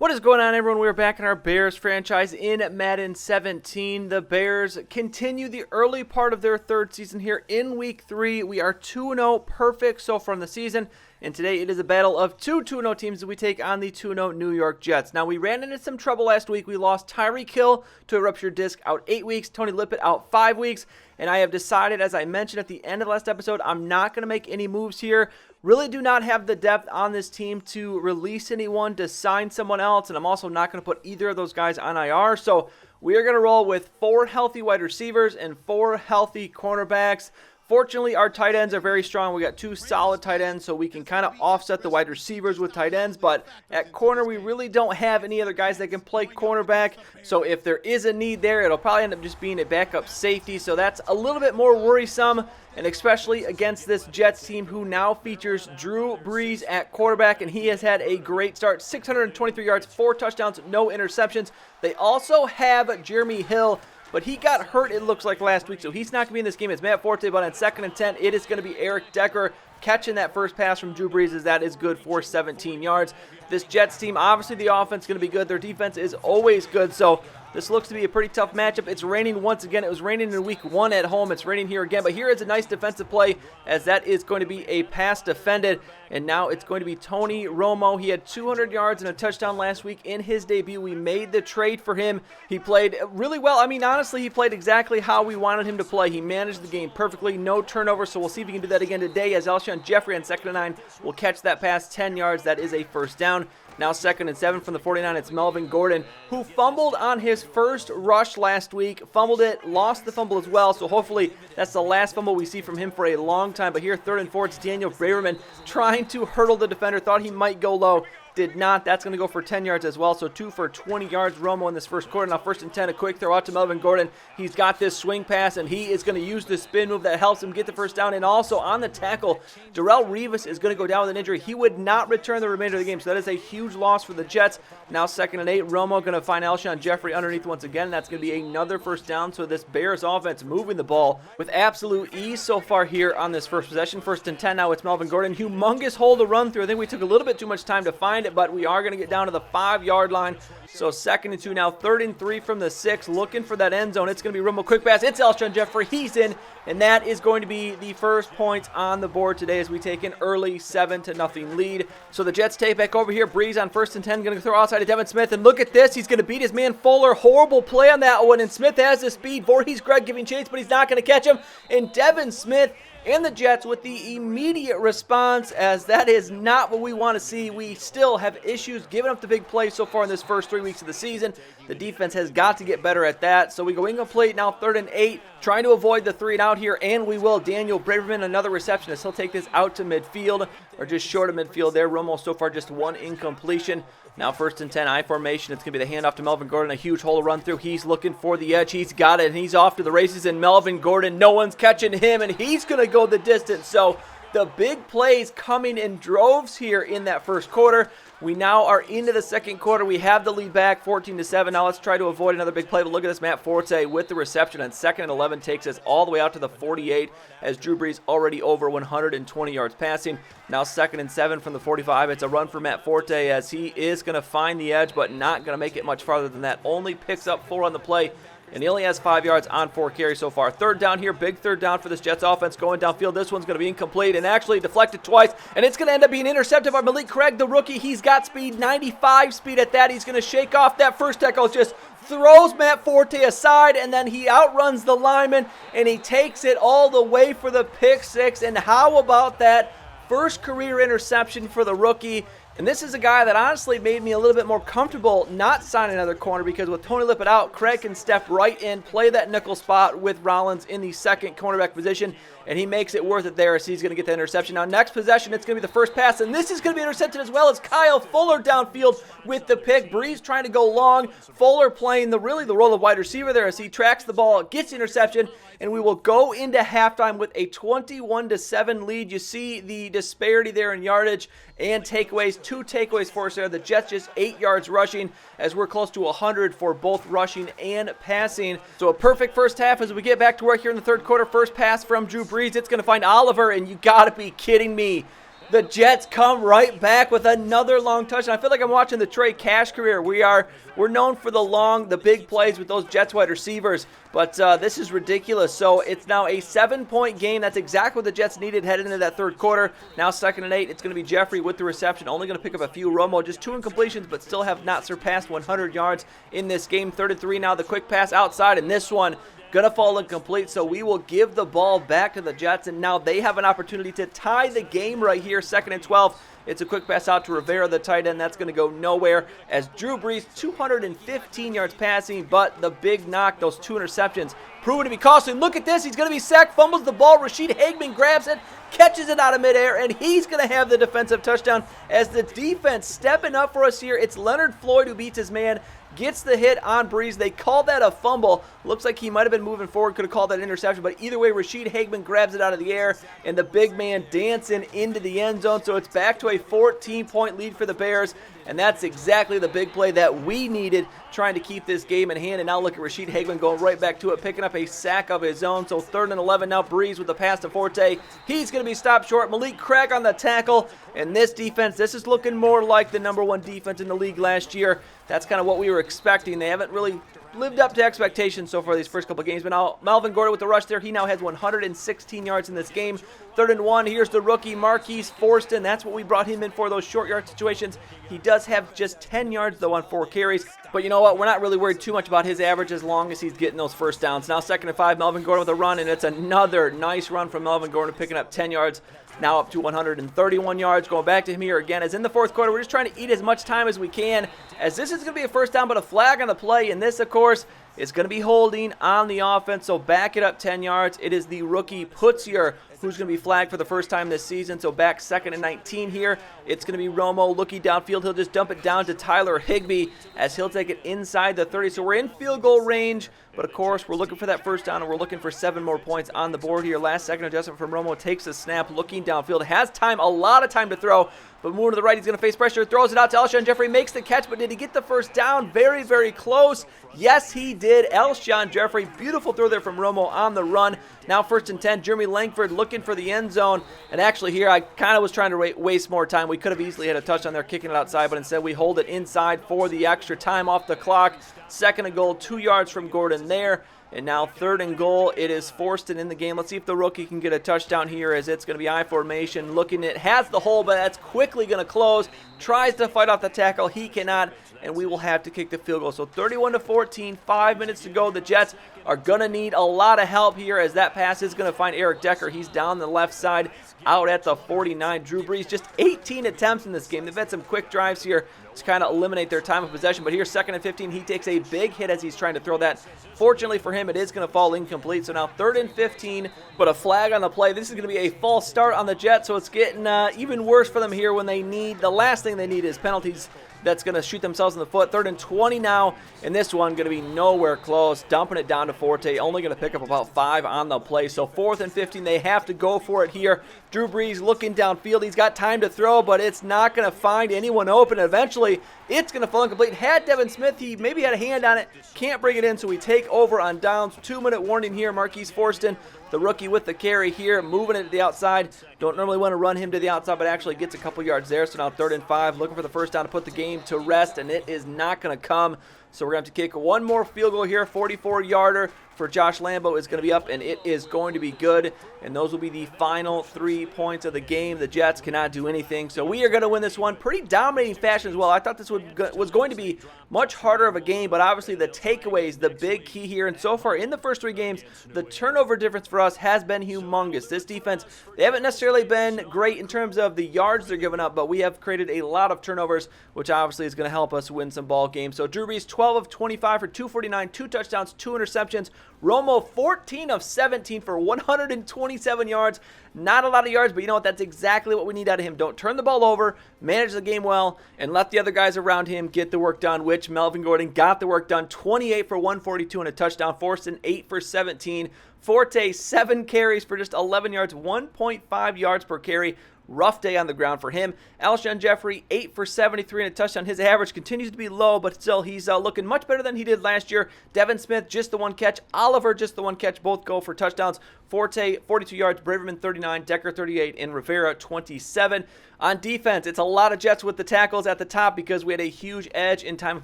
What is going on, everyone? We're back in our Bears franchise in Madden 17. The Bears continue the early part of their third season here in Week 3. We are 2-0, perfect so far in the season. And today it is a battle of two 2-0 teams as we take on the 2-0 New York Jets. Now, we ran into some trouble last week. We lost Tyreek Hill to a ruptured disc out 8 weeks, Tony Lippett out 5 weeks. And I have decided, as I mentioned at the end of the last episode, I'm not going to make any moves here. Really do not have the depth on this team to release anyone, to sign someone else, and I'm also not going to put either of those guys on IR. So we are going to roll with 4 healthy wide receivers and 4 healthy cornerbacks. Fortunately, our tight ends are very strong. We got 2 solid tight ends, so we can kind of offset the wide receivers with tight ends. But at corner, we really don't have any other guys that can play cornerback. So if there is a need there, it'll probably end up just being a backup safety. So that's a little bit more worrisome, and especially against this Jets team who now features Drew Brees at quarterback, and he has had a great start. 623 yards, 4 touchdowns, no interceptions. They also have Jeremy Hill, but he got hurt, it looks like, last week, so he's not going to be in this game. It's Matt Forte, but on 2nd and 10, it is going to be Eric Decker catching that first pass from Drew Brees, as that is good for 17 yards. This Jets team, obviously the offense is going to be good. Their defense is always good, so this looks to be a pretty tough matchup. It's raining once again. It was raining in week 1 at home. It's raining here again, but here is a nice defensive play, as that is going to be a pass defended, and now it's going to be Tony Romo. He had 200 yards and a touchdown last week in his debut. We made the trade for him. He played really well. I mean, honestly, he played exactly how we wanted him to play. He managed the game perfectly, no turnovers, so we'll see if he can do that again today, as Alshon Jeffrey on 2nd and 9 will catch that pass, 10 yards. That is a first down. Now 2nd and 7 from the 49, it's Melvin Gordon, who fumbled on his first rush last week, fumbled it, lost the fumble as well, so hopefully that's the last fumble we see from him for a long time. But here, 3rd and 4, it's Daniel Braverman trying to hurdle the defender, thought he might go low. Did not. That's going to go for 10 yards as well, so 2 for 20 yards. Romo in this first quarter. Now 1st and 10, a quick throw out to Melvin Gordon. He's got this swing pass, and he is going to use the spin move that helps him get the first down. And also on the tackle, Darrelle Revis is going to go down with an injury. He would not return the remainder of the game, so that is a huge loss for the Jets. Now 2nd and 8, Romo going to find Alshon Jeffrey underneath once again, and that's going to be another first down. So this Bears offense moving the ball with absolute ease so far here on this first possession. 1st and 10 now, it's Melvin Gordon. Humongous hole to run through. I think we took a little bit too much time to find it, but we are going to get down to the 5-yard line. So 2nd and 2 now, 3rd and 3 from the 6, looking for that end zone. It's going to be Romo, quick pass. It's Alshon Jeffrey. He's in, and that is going to be the first points on the board today as we take an early 7-0 lead. So the Jets take back over here. Brees on 1st and 10, going to throw outside to Devin Smith, and look at this. He's going to beat his man Fuller. Horrible play on that one, and Smith has the speed. Voorhees Greg giving chase, but he's not going to catch him. And Devin Smith and the Jets with the immediate response, as that is not what we want to see. We still have issues giving up the big plays so far in this first 3 weeks of the season. The defense has got to get better at that. So we go incomplete now, 3rd and 8, trying to avoid the 3 and out here, and we will. Daniel Braverman, another receptionist. He'll take this out to midfield, or just short of midfield there. Romo so far just 1 incompletion. Now 1st and 10, I formation. It's going to be the handoff to Melvin Gordon. A huge hole to run through. He's looking for the edge. He's got it, and he's off to the races. And Melvin Gordon, no one's catching him, and he's going to go the distance. So the big plays coming in droves here in that first quarter. We now are into the second quarter. We have the lead back, 14-7. Now let's try to avoid another big play. But look at this, Matt Forte with the reception on 2nd and 11 takes us all the way out to the 48 as Drew Brees already over 120 yards passing. Now 2nd and 7 from the 45. It's a run for Matt Forte as he is going to find the edge, but not going to make it much farther than that. Only picks up 4 on the play, and he only has 5 yards on 4 carries so far. 3rd down here, big 3rd down for this Jets offense going downfield. This one's going to be incomplete and actually deflected twice, and it's going to end up being intercepted by Malik Craig, the rookie. He's got speed, 95 speed at that. He's going to shake off that first tackle, just throws Matt Forte aside, and then he outruns the lineman, and he takes it all the way for the pick 6. And how about that first career interception for the rookie? And this is a guy that honestly made me a little bit more comfortable not signing another corner, because with Tony Lippett out, Craig can step right in, play that nickel spot with Rollins in the second cornerback position, and he makes it worth it there as he's going to get the interception. Now, next possession, it's going to be the first pass, and this is going to be intercepted as well as Kyle Fuller downfield with the pick. Brees trying to go long. Fuller playing the role of wide receiver there as he tracks the ball, gets the interception, and we will go into halftime with a 21-7 lead. You see the disparity there in yardage and takeaways. 2 takeaways for us there. The Jets just 8 yards rushing as we're close to 100 for both rushing and passing. So a perfect first half as we get back to work here in the third quarter. First pass from Drew Brees. It's going to find Oliver, and you got to be kidding me. the Jets come right back with another long touchdown. I feel like I'm watching the Trey Cash career. We're known for the big plays with those Jets wide receivers, but this is ridiculous. So it's now a 7-point game. That's exactly what the Jets needed headed into that third quarter. Now 2nd and 8. It's going to be Jeffrey with the reception. Only going to pick up a few. Romo just 2 incompletions, but still have not surpassed 100 yards in this game. 3rd and 3 now. The quick pass outside, and this one going to fall incomplete, so we will give the ball back to the Jets, and now they have an opportunity to tie the game right here. 2nd and 12. It's a quick pass out to Rivera, the tight end. That's going to go nowhere as Drew Brees, 215 yards passing, but the big knock, those 2 interceptions, proven to be costly. Look at this. He's going to be sacked, fumbles the ball. Rashid Hageman grabs it, catches it out of midair, and he's going to have the defensive touchdown as the defense stepping up for us here. It's Leonard Floyd who beats his man, gets the hit on Brees. They called that a fumble. Looks like he might have been moving forward, could have called that an interception, but either way, Rashid Hageman grabs it out of the air, and the big man dancing into the end zone, so it's back to a 14-point lead for the Bears, and that's exactly the big play that we needed, trying to keep this game in hand. And now look at Rashid Hageman going right back to it, picking up a sack of his own. So 3rd and 11 now. Brees with the pass to Forte. He's going to be stopped short. Malik Craig on the tackle. And this defense, this is looking more like the #1 defense in the league last year. That's kind of what we were expecting. They haven't really lived up to expectations so far these first couple games. But now Melvin Gordon with the rush there. He now has 116 yards in this game. 3rd and 1. Here's the rookie Marquise Forston. That's what we brought him in for, those short yard situations. He does have just 10 yards though on 4 carries. But you know what? We're not really worried too much about his average as long as he's getting those first downs. Now 2nd and 5. Melvin Gordon with a run, and it's another nice run from Melvin Gordon, picking up 10 yards. Now up to 131 yards. Going back to him here again as in the 4th quarter. We're just trying to eat as much time as we can, as this is going to be a first down, but a flag on the play. And this, of course, is going to be holding on the offense. So back it up 10 yards. It is the rookie Putzier who's going to be flagged for the first time this season. So back 2nd and 19 here. It's going to be Romo looking downfield. He'll just dump it down to Tyler Higbee as he'll take it inside the 30. So we're in field goal range, but of course we're looking for that first down, and we're looking for 7 more points on the board here. Last second adjustment from Romo, takes the snap, looking downfield, has time, a lot of time to throw, but moving to the right, he's going to face pressure, throws it out to Alshon Jeffrey, makes the catch, but did he get the first down? Very, very close. Yes, he did. Alshon Jeffrey, beautiful throw there from Romo on the run. Now 1st and 10, Jeremy Langford looking for the end zone, and actually here I kind of was trying to waste more time. We could have easily had a touchdown there kicking it outside, but instead we hold it inside for the extra time off the clock. 2nd and goal, 2 yards from Gordon there. And now 3rd and goal, it is Forston in the game. Let's see if the rookie can get a touchdown here, as it's going to be I formation. Looking, it has the hole, but that's quickly going to close. Tries to fight off the tackle. He cannot, and we will have to kick the field goal. So 31-14, 5 minutes to go. The Jets are going to need a lot of help here, as that pass is going to find Eric Decker. He's down the left side out at the 49. Drew Brees, just 18 attempts in this game. They've had some quick drives here to kind of eliminate their time of possession. But here, 2nd and 15, he takes a big hit as he's trying to throw that. Fortunately for him, it is going to fall incomplete. So now 3rd and 15, but a flag on the play. This is going to be a false start on the Jets, so it's getting even worse for them here when they need, the last thing they need is penalties that's going to shoot themselves in the foot. 3rd and 20 now, and this one going to be nowhere close. Dumping it down to Forte, only going to pick up about 5 on the play. So 4th and 15, they have to go for it here. Drew Brees looking downfield. He's got time to throw, but it's not going to find anyone open. Eventually, it's going to fall incomplete. Had Devin Smith, he maybe had a hand on it. Can't bring it in, so we take over on downs. 2-minute warning here. Marquise Forston, the rookie with the carry here, moving it to the outside. Don't normally want to run him to the outside, but actually gets a couple yards there. So now 3rd and 5, looking for the first down to put the game to rest, and it is not going to come. So we're going to have to kick one more field goal here. 44-yarder for Josh Lambo is going to be up, and it is going to be good. And those will be the final 3 points of the game. The Jets cannot do anything. So we are going to win this one pretty dominating fashion as well. I thought this was going to be much harder of a game, but obviously the takeaways, the big key here. And so far in the first 3 games, the turnover difference for us has been humongous. This defense, they haven't necessarily been great in terms of the yards they're giving up, but we have created a lot of turnovers, which obviously is going to help us win some ball games. So Drew Brees, 12 of 25 for 249, 2 touchdowns, 2 interceptions. Romo, 14 of 17 for 127 yards. Not a lot of yards, but you know what? That's exactly what we need out of him. Don't turn the ball over, manage the game well, and let the other guys around him get the work done, which Melvin Gordon got the work done. 28 for 142 and a touchdown. Forston, 8 for 17. Forte, 7 carries for just 11 yards, 1.5 yards per carry. rough day on the ground for him. Alshon Jeffrey, 8 for 73 and a touchdown. His average continues to be low, but still he's looking much better than he did last year. Devin Smith, just the one catch. Oliver, just the one catch. Both go for touchdowns. Forte, 42 yards. Braverman, 39. Decker, 38. And Rivera, 27. On defense, it's a lot of Jets with the tackles at the top because we had a huge edge in time of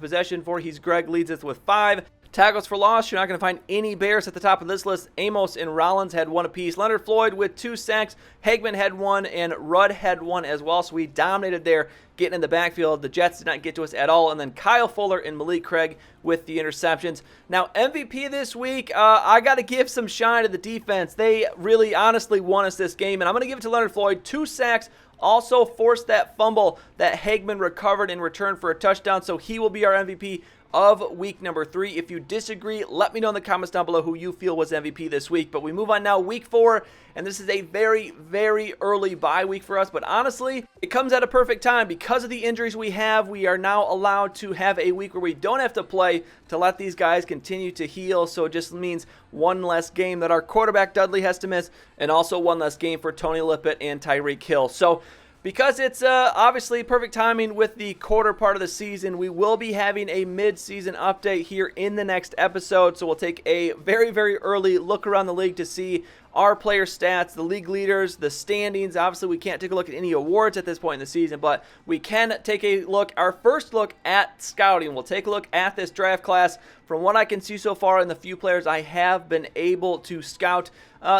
possession. Voorhees Greg leads us with 5. Tackles for loss, you're not going to find any Bears at the top of this list. Amos and Rollins had 1 apiece. Leonard Floyd with 2 sacks. Hagman had 1, and Rudd had 1 as well. So we dominated there, getting in the backfield. The Jets did not get to us at all. And then Kyle Fuller and Malik Craig with the interceptions. Now, MVP this week, I got to give some shine to the defense. They really honestly won us this game. And I'm going to give it to Leonard Floyd. 2 sacks. Also forced that fumble that Hagman recovered in return for a touchdown. So he will be our MVP of week number 3. If you disagree, let me know in the comments down below who you feel was MVP this week. But we move on now, week 4, and this is a very, very early bye week for us. But honestly, it comes at a perfect time. Because of the injuries we have, we are now allowed to have a week where we don't have to play to let these guys continue to heal. So it just means one less game that our quarterback Dudley has to miss, and also one less game for Tony Lippett and Tyreek Hill. So because it's obviously perfect timing with the quarter part of the season, we will be having a mid-season update here in the next episode. So we'll take a very, very early look around the league to see our player stats, the league leaders, the standings. Obviously, we can't take a look at any awards at this point in the season, but we can take a look, our first look at scouting. We'll take a look at this draft class. From what I can see so far in the few players I have been able to scout,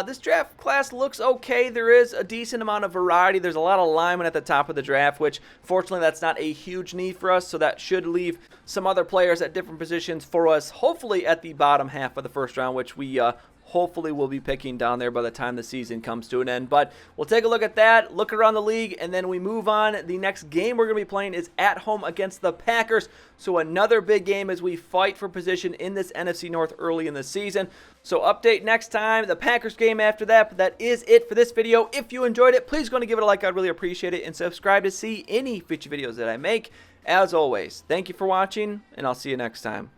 this draft class looks okay. There is a decent amount of variety. There's a lot of linemen at the top of the draft, which fortunately that's not a huge need for us, so that should leave some other players at different positions for us, hopefully at the bottom half of the first round, which we hopefully we'll be picking down there by the time the season comes to an end. But we'll take a look at that, look around the league, and then we move on. The next game we're going to be playing is at home against the Packers. So another big game as we fight for position in this NFC North early in the season. So update next time, the Packers game after that. But that is it for this video. If you enjoyed it, please go and give it a like. I'd really appreciate it. And subscribe to see any future videos that I make. As always, thank you for watching, and I'll see you next time.